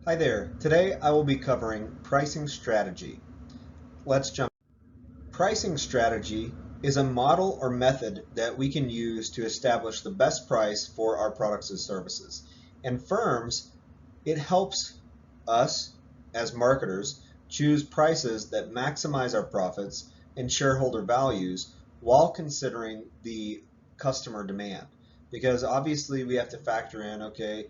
Hi there. Today I will be covering pricing strategy. Let's jump. Pricing strategy is a model or method that we can use to establish the best price for our products and services. And firms, it helps us as marketers choose prices that maximize our profits and shareholder values while considering the customer demand. Because obviously we have to factor in, okay,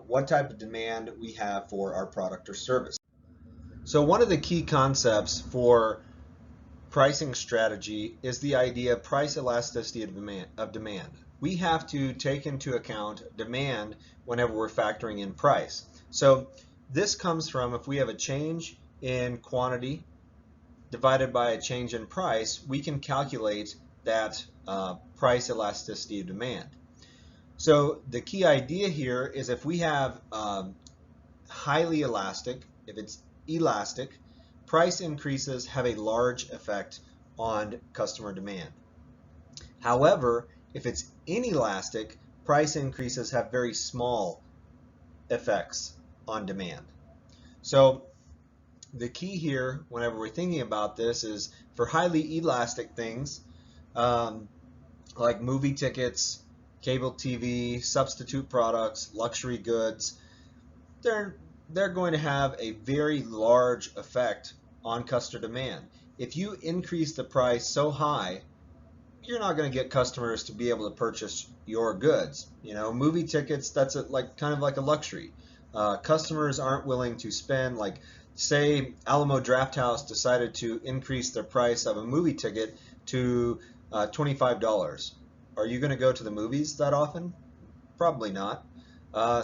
what type of demand we have for our product or service. So one of the key concepts for pricing strategy is the idea of price elasticity of demand. We have to take into account demand whenever we're factoring in price. So this comes from if we have a change in quantity divided by a change in price, we can calculate that price elasticity of demand. So the key idea here is if we have highly elastic, if it's elastic, price increases have a large effect on customer demand. However, if it's inelastic, price increases have very small effects on demand. So the key here, whenever we're thinking about this, is for highly elastic things like movie tickets, cable TV, substitute products, luxury goods, they're going to have a very large effect on customer demand. If you increase the price so high, you're not going to get customers to be able to purchase your goods. Movie tickets, that's kind of like a luxury. Customers aren't willing to spend, like, say Alamo Drafthouse decided to increase their price of a movie ticket to $25. Are you going to go to the movies that often? Probably not.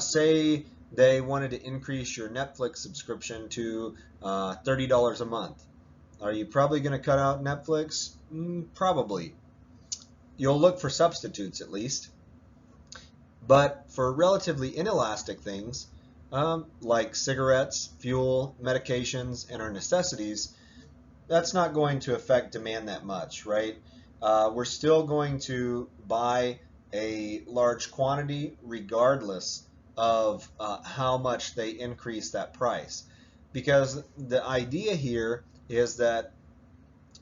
Say they wanted to increase your Netflix subscription to $30 a month. Are you probably going to cut out Netflix? Probably. You'll look for substitutes at least. But for relatively inelastic things, like cigarettes, fuel, medications, and our necessities, that's not going to affect demand that much, right? We're still going to buy a large quantity regardless of how much they increase that price. Because the idea here is that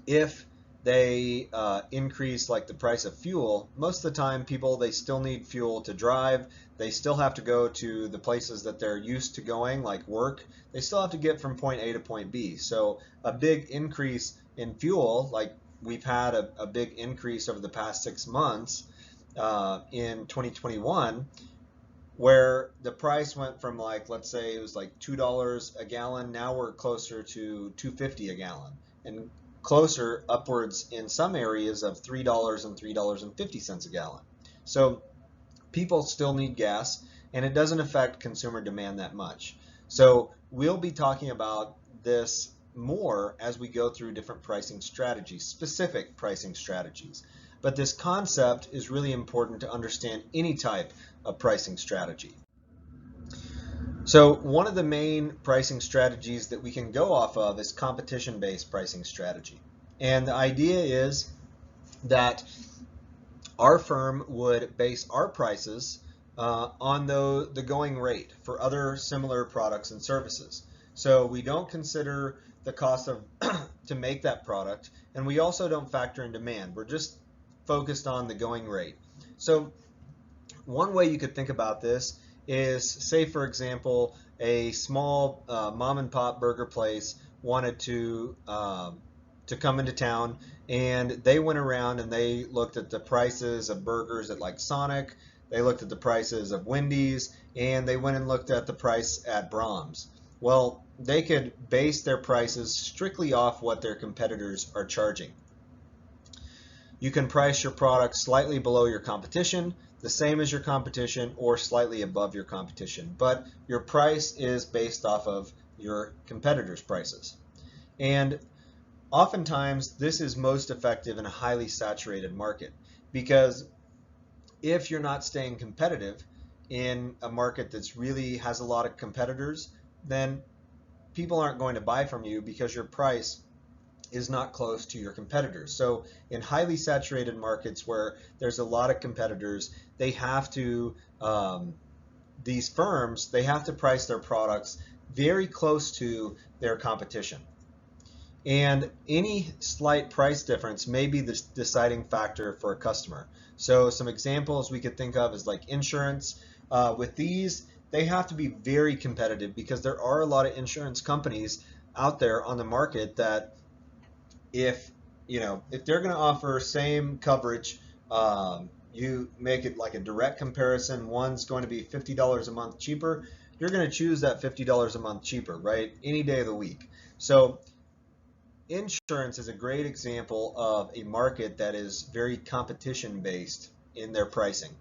if they increase like the price of fuel, most of the time people, they still need fuel to drive. They still have to go to the places that they're used to going, like work. They still have to get from point A to point B. So a big increase in fuel, like we've had a big increase over the past 6 months in 2021, where the price went from, like, let's say it was like $2 a gallon. Now we're closer to $2.50 a gallon, and closer upwards in some areas of $3 and $3.50 a gallon. So people still need gas, and it doesn't affect consumer demand that much. So we'll be talking about this more as we go through different pricing strategies, specific pricing strategies. But this concept is really important to understand any type of pricing strategy. So one of the main pricing strategies that we can go off of is competition-based pricing strategy. And the idea is that our firm would base our prices on the going rate for other similar products and services. So we don't consider the cost of to make that product, and we also don't factor in demand. We're just focused on the going rate. So one way you could think about this is, say for example, a small mom and pop burger place wanted to come into town, and they went around and they looked at the prices of burgers at like Sonic, they looked at the prices of Wendy's, and they went and looked at the price at Brahms. Well, they could base their prices strictly off what their competitors are charging. You can price your product slightly below your competition, the same as your competition, or slightly above your competition, but your price is based off of your competitors' prices. And oftentimes this is most effective in a highly saturated market, because if you're not staying competitive in a market that's really has a lot of competitors, then people aren't going to buy from you because your price is not close to your competitors. So in highly saturated markets where there's a lot of competitors, they have to these firms, they have to price their products very close to their competition. And any slight price difference may be the deciding factor for a customer. So some examples we could think of is like insurance. With these, they have to be very competitive because there are a lot of insurance companies out there on the market that if if they're going to offer same coverage, you make it like a direct comparison. One's going to be $50 a month cheaper. You're going to choose that $50 a month cheaper, right? Any day of the week. So insurance is a great example of a market that is very competition based in their pricing.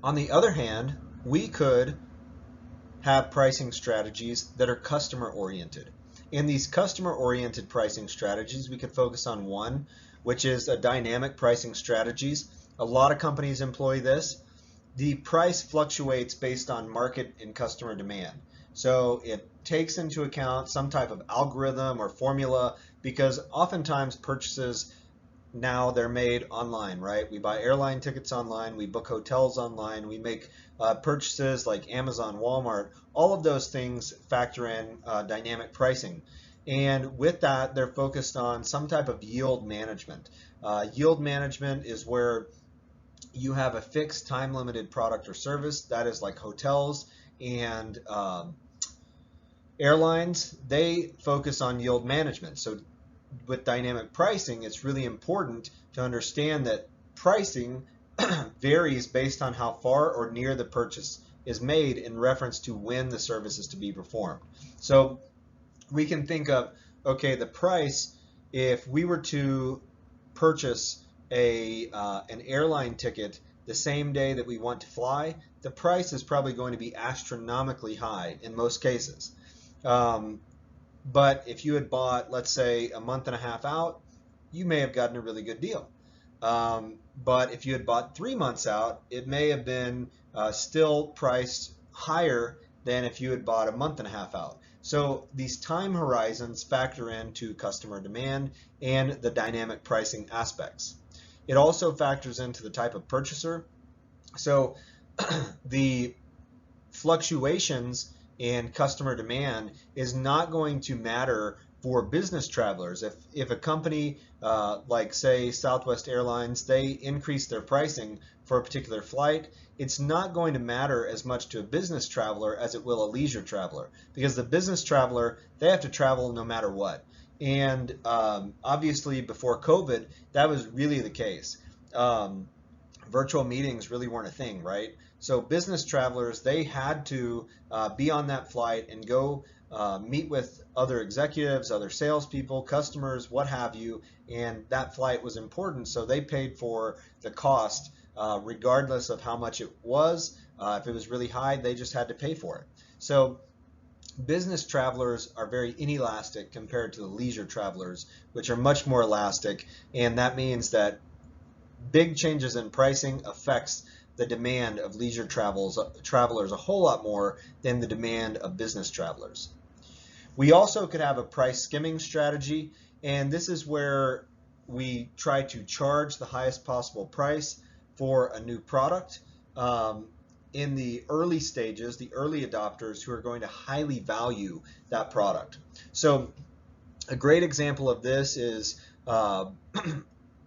On the other hand, we could have pricing strategies that are customer oriented. In these customer oriented pricing strategies, we could focus on one, which is a dynamic pricing strategies. A lot of companies employ this. The price fluctuates based on market and customer demand. So it takes into account some type of algorithm or formula because oftentimes purchases now they're made online, right? We buy airline tickets online, we book hotels online, we make purchases like Amazon, Walmart. All of those things factor in dynamic pricing. And with that, they're focused on some type of yield management. Yield management is where you have a fixed time limited product or service that is like hotels and airlines. They focus on yield management. So with dynamic pricing, it's really important to understand that pricing varies based on how far or near the purchase is made in reference to when the service is to be performed. So we can think of, okay, the price, if we were to purchase an airline ticket the same day that we want to fly, the price is probably going to be astronomically high in most cases. But if you had bought, let's say, a month and a half out, you may have gotten a really good deal. But if you had bought 3 months out, it may have been still priced higher than if you had bought a month and a half out. So these time horizons factor into customer demand and the dynamic pricing aspects. It also factors into the type of purchaser. So the fluctuations in customer demand is not going to matter for business travelers. If a company like say Southwest Airlines, they increase their pricing for a particular flight, it's not going to matter as much to a business traveler as it will a leisure traveler, because the business traveler, they have to travel no matter what. And obviously before COVID, that was really the case. Virtual meetings really weren't a thing, right? So business travelers, they had to be on that flight and go meet with other executives, other salespeople, customers, what have you, and that flight was important, so they paid for the cost regardless of how much it was. If it was really high, they just had to pay for it. So business travelers are very inelastic compared to the leisure travelers, which are much more elastic, and that means that big changes in pricing affects the demand of leisure travelers a whole lot more than the demand of business travelers. We also could have a price skimming strategy, and this is where we try to charge the highest possible price for a new product. In the early stages, the early adopters who are going to highly value that product. So a great example of this is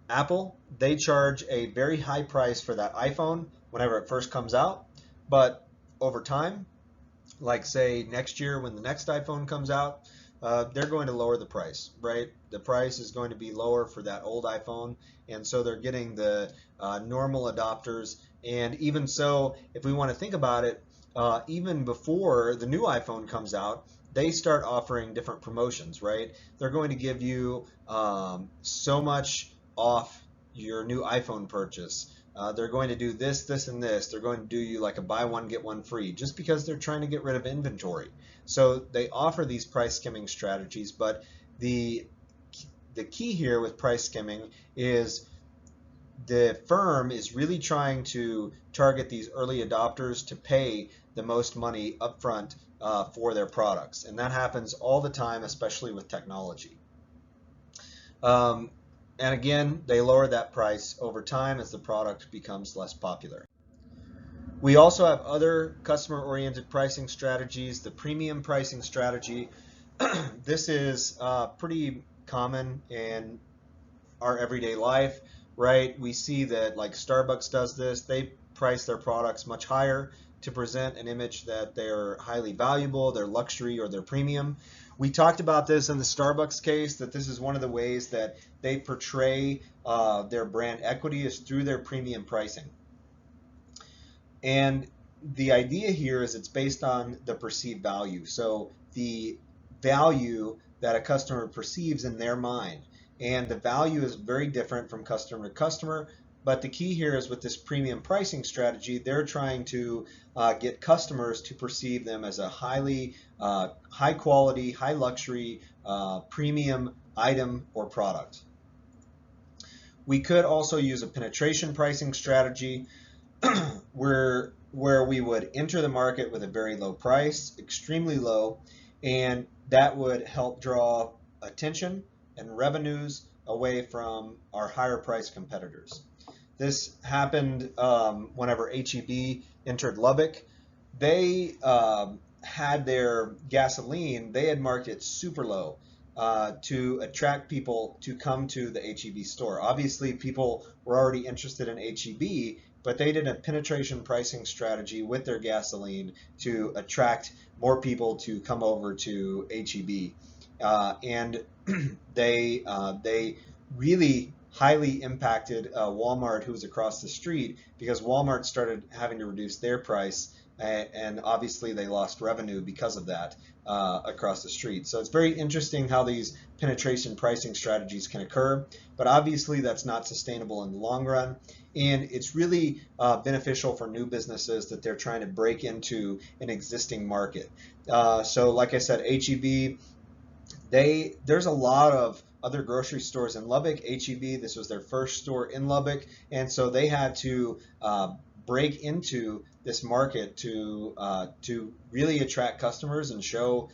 Apple. They charge a very high price for that iPhone whenever it first comes out, but over time, like say next year when the next iPhone comes out, they're going to lower the price, right? The price is going to be lower for that old iPhone, and so they're getting the normal adopters. And even so, if we want to think about it, even before the new iPhone comes out, they start offering different promotions, right? They're going to give you so much off your new iPhone purchase. They're going to do this, this, and this. They're going to do you like a buy one, get one free, just because they're trying to get rid of inventory. So they offer these price skimming strategies, but the key here with price skimming is the firm is really trying to target these early adopters to pay the most money upfront for their products. And that happens all the time, especially with technology. And again, they lower that price over time as the product becomes less popular. We also have other customer-oriented pricing strategies, the premium pricing strategy. This is pretty common in our everyday life, right? We see that like Starbucks does this. They price their products much higher to present an image that they're highly valuable, they're luxury, or they're premium. We talked about this in the Starbucks case, that this is one of the ways that they portray their brand equity is through their premium pricing. And the idea here is it's based on the perceived value. So the value that a customer perceives in their mind. And the value is very different from customer to customer. But the key here is with this premium pricing strategy, they're trying to get customers to perceive them as a high quality, high luxury, premium item or product. We could also use a penetration pricing strategy where we would enter the market with a very low price, extremely low, and that would help draw attention and revenues away from our higher price competitors. This happened whenever HEB entered Lubbock. They had their gasoline, they had marked it super low to attract people to come to the HEB store. Obviously, people were already interested in HEB, but they did a penetration pricing strategy with their gasoline to attract more people to come over to HEB. And they really highly impacted Walmart, who was across the street, because Walmart started having to reduce their price, and obviously they lost revenue because of that across the street. So it's very interesting how these penetration pricing strategies can occur, but obviously that's not sustainable in the long run. And it's really beneficial for new businesses that they're trying to break into an existing market. So like I said, HEB, there's a lot of other grocery stores in Lubbock. HEB, this was their first store in Lubbock, and so they had to break into this market to really attract customers and show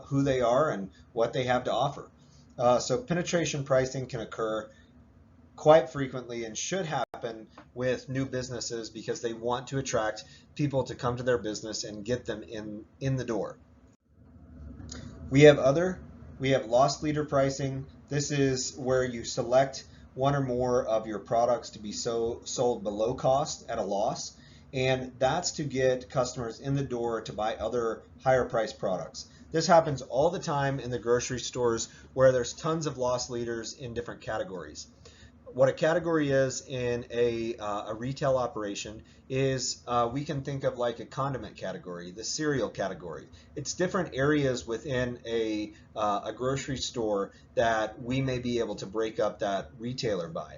who they are and what they have to offer. So penetration pricing can occur quite frequently and should happen with new businesses because they want to attract people to come to their business and get them in the door. We have loss leader pricing. This is where you select one or more of your products to be sold below cost at a loss, and that's to get customers in the door to buy other higher priced products. This happens all the time in the grocery stores where there's tons of loss leaders in different categories. What a category is in a retail operation is we can think of like a condiment category, the cereal category. It's different areas within a grocery store that we may be able to break up that retailer by.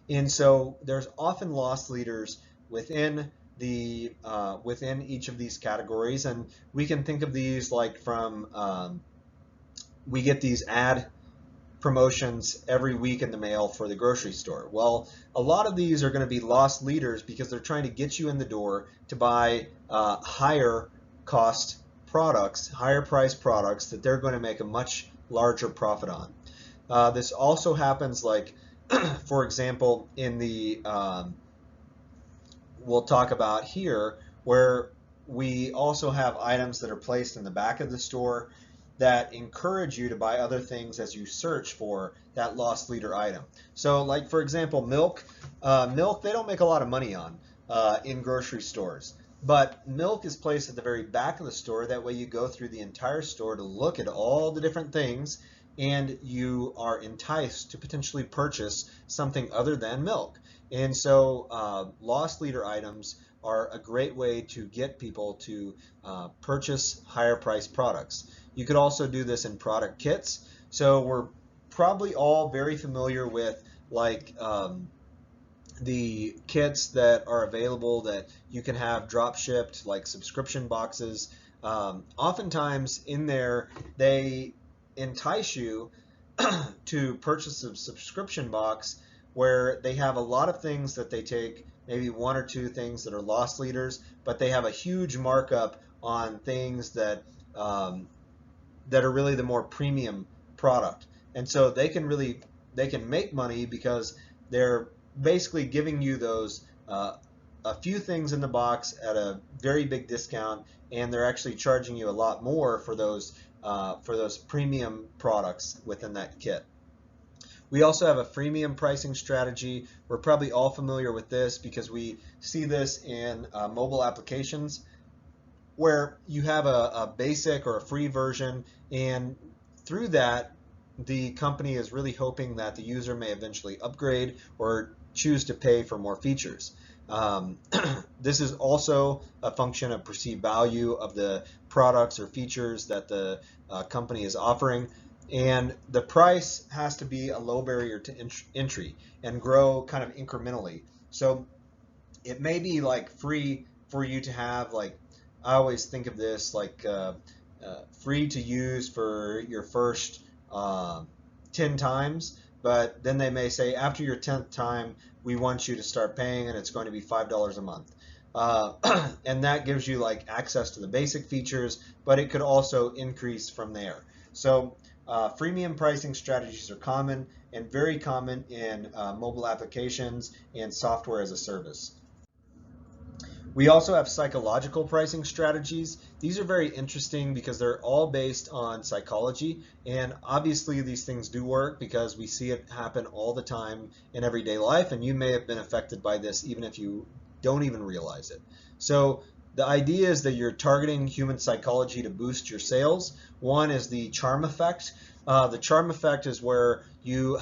And so there's often loss leaders within within each of these categories, and we can think of these like from we get these ad promotions every week in the mail for the grocery store. Well, a lot of these are going to be loss leaders because they're trying to get you in the door to buy higher cost products, higher price products that they're going to make a much larger profit on. This also happens like, for example, in the, we'll talk about here, where we also have items that are placed in the back of the store that encourage you to buy other things as you search for that loss leader item. So like for example, milk they don't make a lot of money on in grocery stores, but milk is placed at the very back of the store. That way you go through the entire store to look at all the different things, and you are enticed to potentially purchase something other than milk. And so loss leader items are a great way to get people to purchase higher priced products. You could also do this in product kits. So we're probably all very familiar with like the kits that are available that you can have drop shipped, like subscription boxes. Oftentimes in there, they entice you to purchase a subscription box where they have a lot of things that they take, maybe one or two things that are loss leaders, but they have a huge markup on things that that are really the more premium product. And so they can make money because they're basically giving you those a few things in the box at a very big discount, and they're actually charging you a lot more for those premium products within that kit. We also have a freemium pricing strategy. We're probably all familiar with this because we see this in mobile applications where you have a basic or a free version, and through that, the company is really hoping that the user may eventually upgrade or choose to pay for more features. Um, this is also a function of perceived value of the products or features that the company is offering. And the price has to be a low barrier to entry and grow kind of incrementally. So it may be like free for you to have, like, I always think of this like free to use for your first uh, 10 times, but then they may say after your 10th time we want you to start paying, and it's going to be $5 a month. And that gives you like access to the basic features, but it could also increase from there. So freemium pricing strategies are common and very common in mobile applications and software as a service. We also have psychological pricing strategies. These are very interesting because they're all based on psychology, and obviously these things do work because we see it happen all the time in everyday life, and you may have been affected by this even if you don't even realize it. So the idea is that you're targeting human psychology to boost your sales. One is the charm effect. The charm effect is where you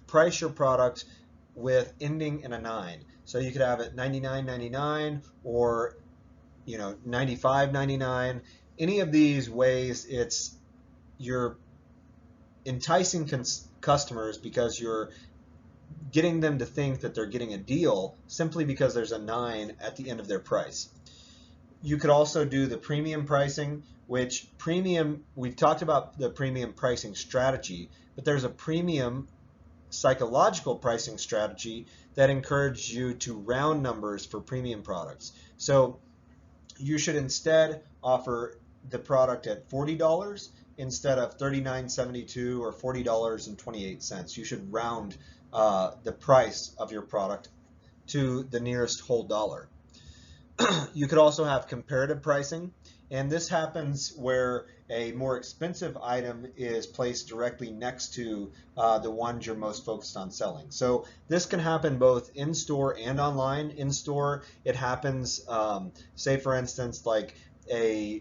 price your product with ending in a 9. So you could have it 99.99 or 95.99. Any of these ways, you're enticing customers because you're getting them to think that they're getting a deal simply because there's a 9 at the end of their price. You could also do the premium pricing, which we've talked about the premium pricing strategy, but there's a premium psychological pricing strategy that encourages you to round numbers for premium products. So you should instead offer the product at $40 instead of $39.72 or $40.28. You should round the price of your product to the nearest whole dollar. You could also have comparative pricing, and this happens where a more expensive item is placed directly next to the ones you're most focused on selling. So this can happen both in store and online. In store, it happens, say for instance, like a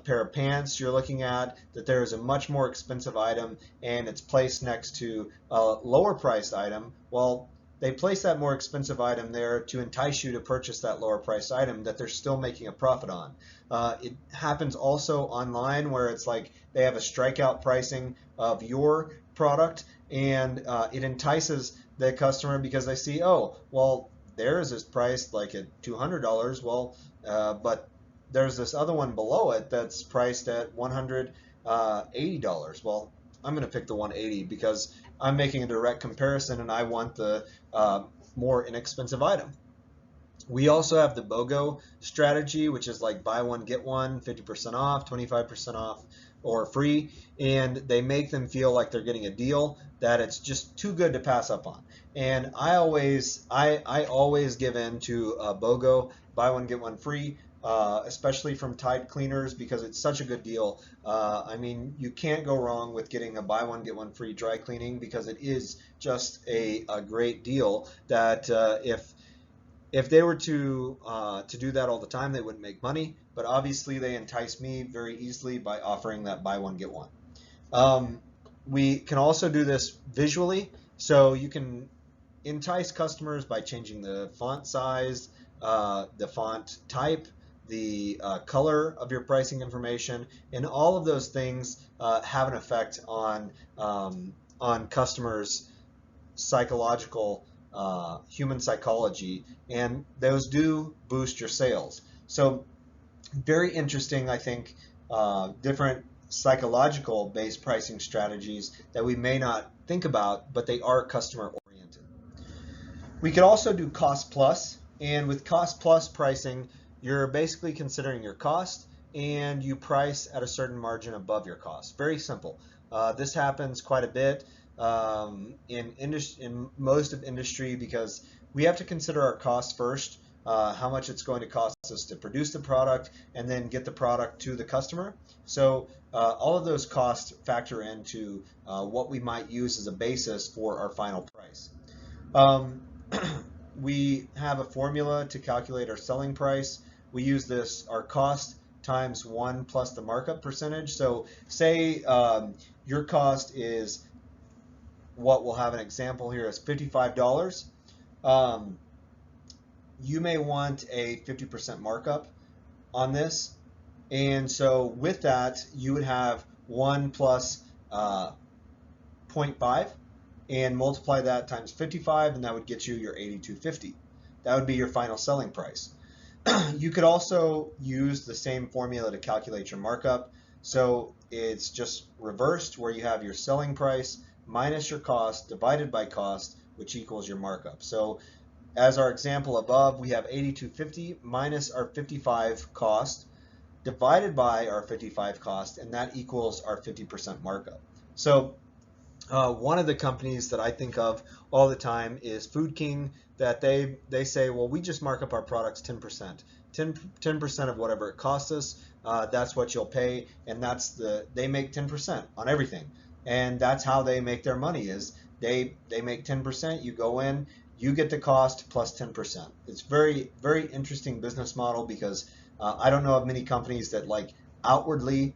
pair of pants you're looking at, that there is a much more expensive item and it's placed next to a lower priced item. Well, they place that more expensive item there to entice you to purchase that lower priced item that they're still making a profit on. It happens also online where it's like they have a strikeout pricing of your product, and it entices the customer because they see, oh, well, theirs is priced like at $200. Well, but there's this other one below it that's priced at $180. Well, I'm going to pick the 180 because I'm making a direct comparison and I want the more inexpensive item. We also have the BOGO strategy, which is like buy one, get one, 50% off, 25% off, or free. And they make them feel like they're getting a deal that it's just too good to pass up on. And I always give in to BOGO, buy one, get one free. Especially from Tide cleaners because it's such a good deal. I mean, you can't go wrong with getting a buy one get one free dry cleaning because it is just a great deal that if they were to do that all the time, they wouldn't make money. But obviously, they entice me very easily by offering that buy one get one. We can also do this visually, so you can entice customers by changing the font size, the font type, the color of your pricing information, and all of those things have an effect on customers' psychological human psychology, and those do boost your sales. So very interesting, I think, different psychological based pricing strategies that we may not think about, but they are customer oriented. We could also do cost plus, and with cost plus pricing, you're basically considering your cost and you price at a certain margin above your cost. Very simple. This happens quite a bit in most of industry because we have to consider our costs first, how much it's going to cost us to produce the product and then get the product to the customer. So all of those costs factor into what we might use as a basis for our final price. Um, we have a formula to calculate our selling price. We use this, our cost times 1 plus the markup percentage. So say your cost is, what we'll have an example here is $55. Um, you may want a 50% markup on this. And so with that, you would have 1 plus 0.5 and multiply that times 55, and that would get you your 82.50. That would be your final selling price. You could also use the same formula to calculate your markup. So it's just reversed, where you have your selling price minus your cost divided by cost, which equals your markup. So as our example above, we have 82.50 minus our 55 cost divided by our 55 cost, and that equals our 50% markup. So one of the companies that I think of all the time is Food King, that they say, well, we just mark up our products 10%. 10% of whatever it costs us, that's what you'll pay, and they make 10% on everything. And that's how they make their money, is they make 10%, you go in, you get the cost plus 10%. It's very, very interesting business model, because I don't know of many companies that like outwardly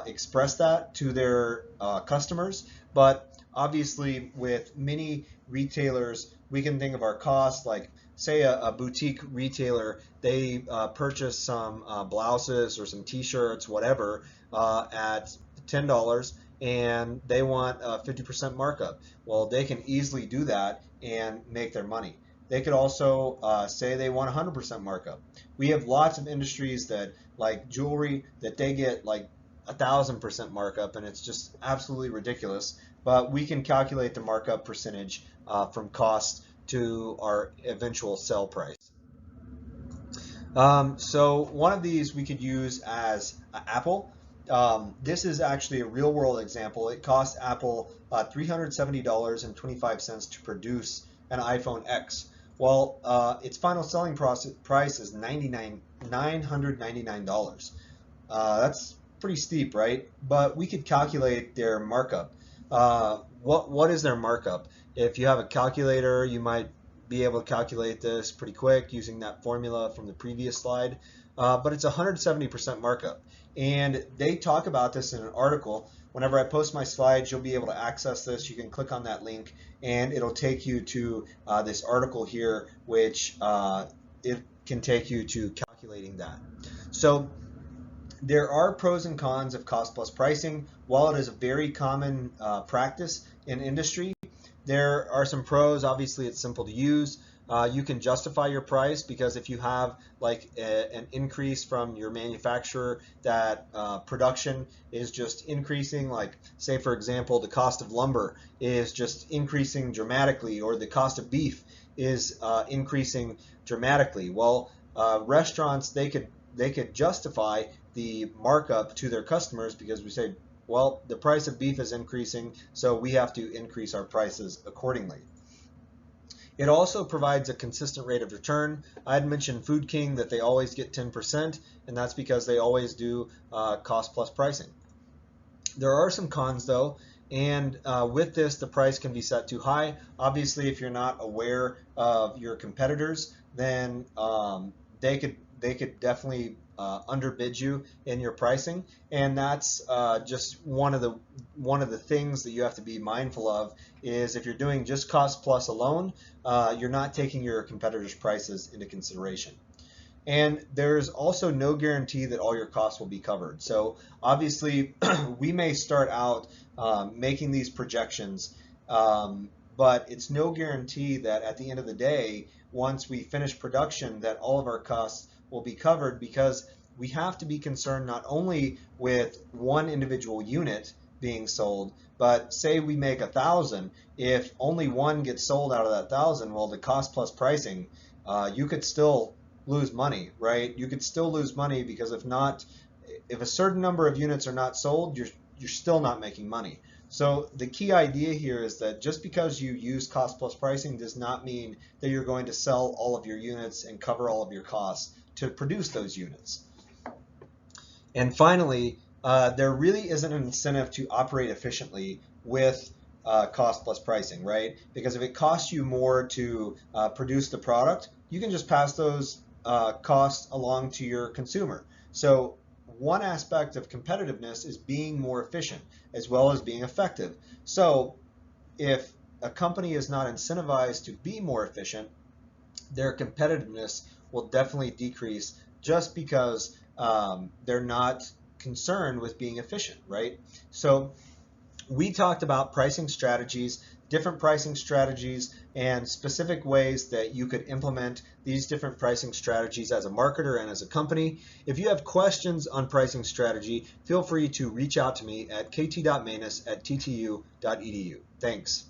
express that to their customers, but obviously with many retailers, we can think of our costs like, say a boutique retailer, they purchase some blouses or some t-shirts, whatever, at $10, and they want a 50% markup. Well, they can easily do that and make their money. They could also say they want 100% markup. We have lots of industries that, like jewelry, that they get like 1,000% markup, and it's just absolutely ridiculous. But we can calculate the markup percentage from cost to our eventual sell price. So one of these we could use as Apple. This is actually a real world example. It costs Apple $370.25 to produce an iPhone X. Well, its final selling price is $999. That's pretty steep, right? But we could calculate their markup. What is their markup? If you have a calculator, you might be able to calculate this pretty quick using that formula from the previous slide. But it's 170% markup. And they talk about this in an article. Whenever I post my slides, you'll be able to access this. You can click on that link, and it'll take you to this article here, which it can take you to calculating that. So there are pros and cons of cost plus pricing. While it is a very common practice in industry, there are some pros. Obviously, it's simple to use. You can justify your price, because if you have like an increase from your manufacturer, that production is just increasing, like say for example the cost of lumber is just increasing dramatically, or the cost of beef is increasing dramatically. Well, restaurants, they could justify the markup to their customers, because we say, well, the price of beef is increasing, so we have to increase our prices accordingly. It also provides a consistent rate of return. I had mentioned Food King that they always get 10%, and that's because they always do cost plus pricing. There are some cons though, and with this, the price can be set too high. Obviously, if you're not aware of your competitors, then they could definitely underbid you in your pricing, and that's just one of the things that you have to be mindful of. Is if you're doing just cost plus alone, you're not taking your competitors' prices into consideration. And there's also no guarantee that all your costs will be covered. So obviously, we may start out making these projections, but it's no guarantee that at the end of the day, once we finish production, that all of our costs will be covered, because we have to be concerned not only with one individual unit being sold, but say we make 1,000, if only one gets sold out of that 1,000, well, the cost plus pricing, you could still lose money, right? You could still lose money, because if a certain number of units are not sold, you're still not making money. So the key idea here is that just because you use cost plus pricing does not mean that you're going to sell all of your units and cover all of your costs to produce those units. And finally, there really isn't an incentive to operate efficiently with cost plus pricing, right? Because if it costs you more to produce the product, you can just pass those costs along to your consumer. So one aspect of competitiveness is being more efficient as well as being effective. So if a company is not incentivized to be more efficient, their competitiveness will definitely decrease just because they're not concerned with being efficient, right? So we talked about pricing strategies, different pricing strategies, and specific ways that you could implement these different pricing strategies as a marketer and as a company. If you have questions on pricing strategy, feel free to reach out to me at kt.manus@ttu.edu. Thanks.